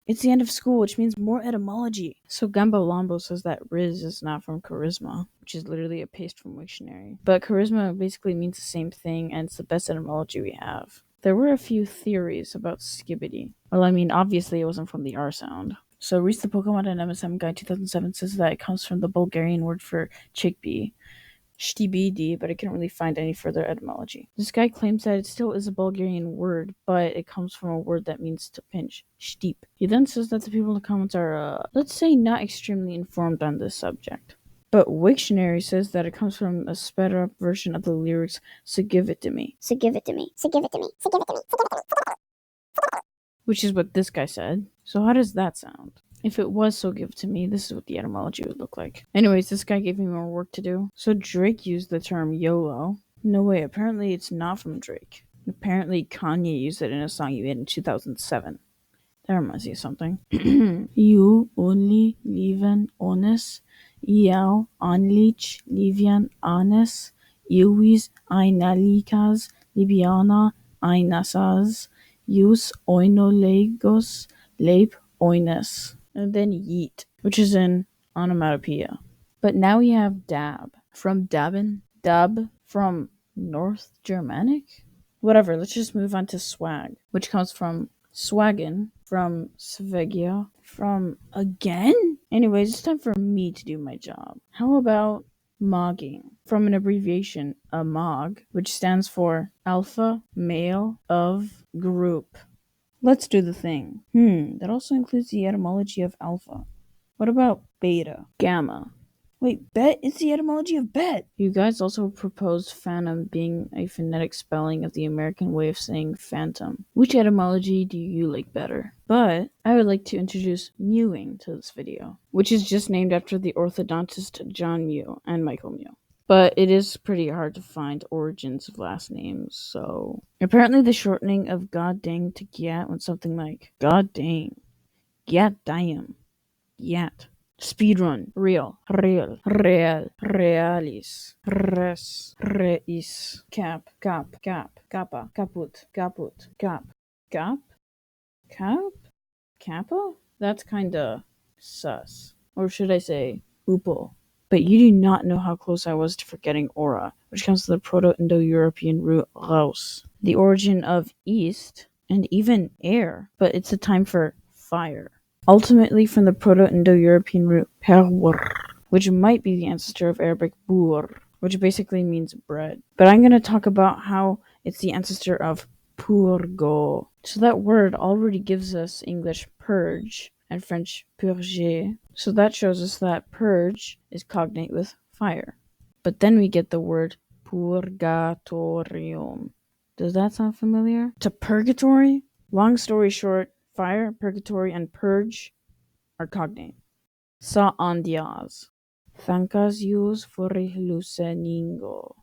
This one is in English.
It's the end of school, which means more etymology. So Gumbo Lombo says that Rizz is not from charisma, which is literally a paste from Wiktionary. But charisma basically means the same thing, and it's the best etymology we have. There were a few theories about Skibidi. Well, I mean, obviously it wasn't from the R sound. So Reese the Pokemon and MSM Guide 2007 says that it comes from the Bulgarian word for chickpea, Skibidi, but I couldn't really find any further etymology. This guy claims that it still is a Bulgarian word, but it comes from a word that means to pinch, shtip. He then says that the people in the comments are, let's say, not extremely informed on this subject. But Wiktionary says that it comes from a sped up version of the lyrics, so give it to me. So give it to me. So give it to me. So give it to me. So give it to me. Which is what this guy said. So how does that sound? If it was so give it to me, this is what the etymology would look like. Anyways, this guy gave me more work to do. So Drake used the term YOLO. No way, apparently it's not from Drake. Apparently Kanye used it in a song he made in 2007. That reminds me of something. You only liven honest, iau anlich livian anes, iuis ainalikas libiana ainasas, Use oinolegos leip oines. And then yeet, which is an onomatopoeia. But now we have dab. From dabin, dub from North Germanic? Whatever, let's just move on to swag, which comes from swagin, from svegia, from again? Anyways, it's time for me to do my job. How about Mogging, from an abbreviation, a MOG, which stands for Alpha Male of Group. Let's do the thing. That also includes the etymology of alpha. What about beta? Gamma. Wait, bet? It's the etymology of bet! You guys also proposed Fanum being a phonetic spelling of the American way of saying phantom. Which etymology do you like better? But I would like to introduce Mewing to this video, which is just named after the orthodontist John Mew and Michael Mew. But it is pretty hard to find origins of last names, so apparently the shortening of god dang to Gyatt went something like god dang, Gyatt damn, Gyatt. Speedrun, real, realis, res, reis, cap, kappa, caput, cap, kappa? That's kinda sus. Or should I say, upo. But you do not know how close I was to forgetting aura, which comes from the Proto-Indo-European root raus, the origin of east, and even air, but it's a time for fire. Ultimately from the Proto-Indo-European root perwr, which might be the ancestor of Arabic bur, which basically means bread. But I'm going to talk about how it's the ancestor of purgo. So that word already gives us English purge and French purger. So that shows us that purge is cognate with fire. But then we get the word purgatorium. Does that sound familiar? To purgatory? Long story short, fire, purgatory, and purge are cognate. Sa andias. Thankas yous for listeningo.